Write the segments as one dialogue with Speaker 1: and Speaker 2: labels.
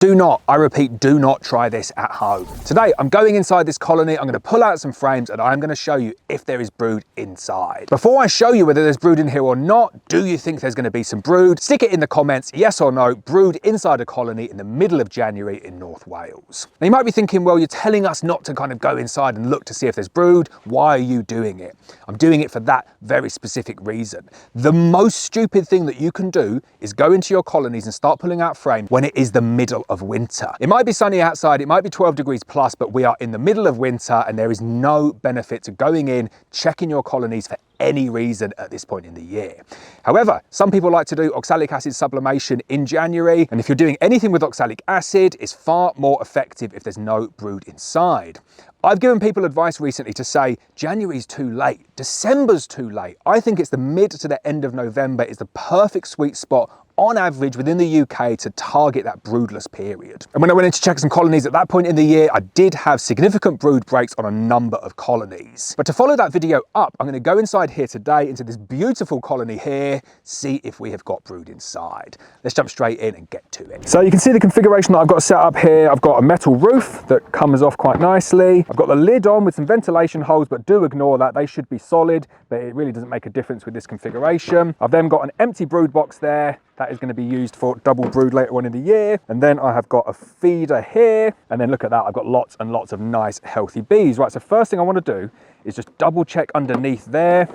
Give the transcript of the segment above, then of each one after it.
Speaker 1: Do not, I repeat, do not try this at home. Today, I'm going inside this colony, I'm gonna pull out some frames and I'm gonna show you if there is brood inside. Before I show you whether there's brood in here or not, do you think there's gonna be some brood? Stick it in the comments, yes or no, brood inside a colony in the middle of January in North Wales. Now you might be thinking, well, you're telling us not to kind of go inside and look to see if there's brood. Why are you doing it? I'm doing it for that very specific reason. The most stupid thing that you can do is go into your colonies and start pulling out frames when it is the middle of winter. It might be sunny outside, it might be 12 degrees plus, but we are in the middle of winter and there is no benefit to going in, checking your colonies for any reason at this point in the year. However, some people like to do oxalic acid sublimation in January, and if you're doing anything with oxalic acid, it's far more effective if there's no brood inside. I've given people advice recently to say January's too late, December's too late. I think it's the mid to the end of November is the perfect sweet spot on average within the UK to target that broodless period. And when I went in to check some colonies at that point in the year, I did have significant brood breaks on a number of colonies. But to follow that video up, I'm going to go inside here today into this beautiful colony here, see if we have got brood inside. Let's jump straight in and get to it. So you can see the configuration that I've got set up here. I've got a metal roof that comes off quite nicely. I've got the lid on with some ventilation holes, but do ignore that. They should be solid, but it really doesn't make a difference with this configuration. I've then got an empty brood box there. That is going to be used for double brood later on in the year. And then I have got a feeder here. And then look at that, I've got lots and lots of nice healthy bees. Right, so first thing I want to do is just double check underneath there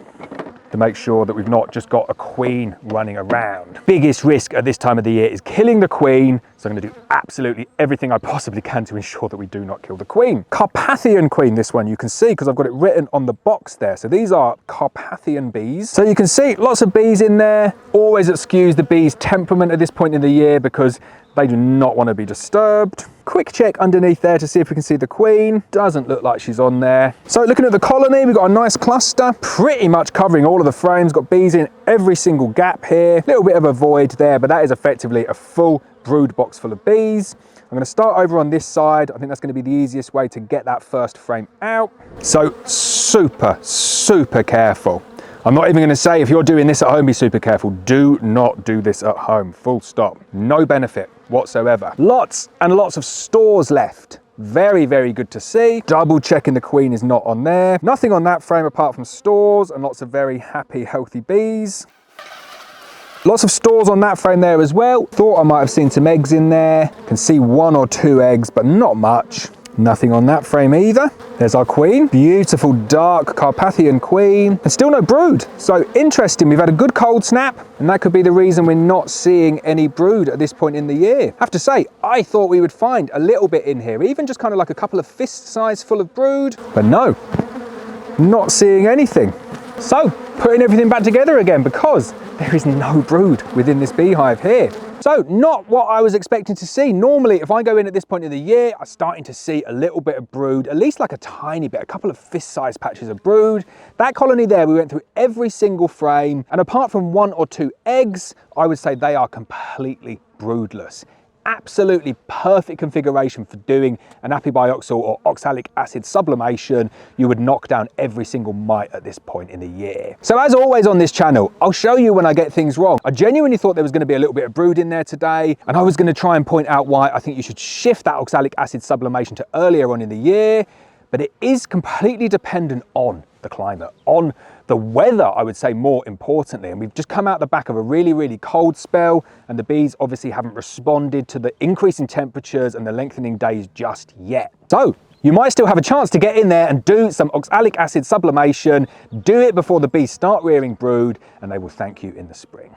Speaker 1: to make sure that we've not just got a queen running around. Biggest risk at this time of the year is killing the queen. So I'm going to do absolutely everything I possibly can to ensure that we do not kill the queen. Carpathian queen, this one you can see because I've got it written on the box there. So these are Carpathian bees. So you can see lots of bees in there. Always excuse the bees' temperament at this point in the year because they do not want to be disturbed. Quick check underneath there to see if we can see the queen. Doesn't look like she's on there. So looking at the colony, we've got a nice cluster, pretty much covering all of the frames. Got bees in every single gap here. Little bit of a void there, but that is effectively a full brood box full of bees. I'm going to start over on this side. I think that's going to be the easiest way to get that first frame out. So super careful. I'm not even going to say if you're doing this at home, be super careful. Do not do this at home, full stop. No benefit whatsoever. Lots and lots of stores left. Very good to see. Double checking the queen is not on there. Nothing on that frame apart from stores and lots of very happy, healthy bees. Lots of stores on that frame there as well. Thought I might have seen some eggs in there. Can see 1 or 2 eggs, but not much. Nothing on that frame either. There's our queen. Beautiful dark Carpathian queen. And still no brood. So interesting, we've had a good cold snap and that could be the reason we're not seeing any brood at this point in the year. I have to say, I thought we would find a little bit in here, even just kind of like a couple of fist size full of brood, but no, not seeing anything. So putting everything back together again because there is no brood within this beehive here. So not what I was expecting to see. Normally, if I go in at this point of the year, I'm starting to see a little bit of brood, at least like a tiny bit, a couple of fist-sized patches of brood. That colony there, we went through every single frame, and apart from 1 or 2 eggs, I would say they are completely broodless. Absolutely perfect configuration for doing an apibioxal or oxalic acid sublimation. You would knock down every single mite at this point in the year. So as always on this channel, I'll show you when I get things wrong. I genuinely thought there was going to be a little bit of brood in there today, and I was going to try and point out why I think you should shift that oxalic acid sublimation to earlier on in the year, but it is completely dependent on the climate, on the weather, I would say more importantly. And we've just come out the back of a really cold spell and the bees obviously haven't responded to the increase in temperatures and the lengthening days just yet. So you might still have a chance to get in there and do some oxalic acid sublimation. Do it before the bees start rearing brood and they will thank you in the spring.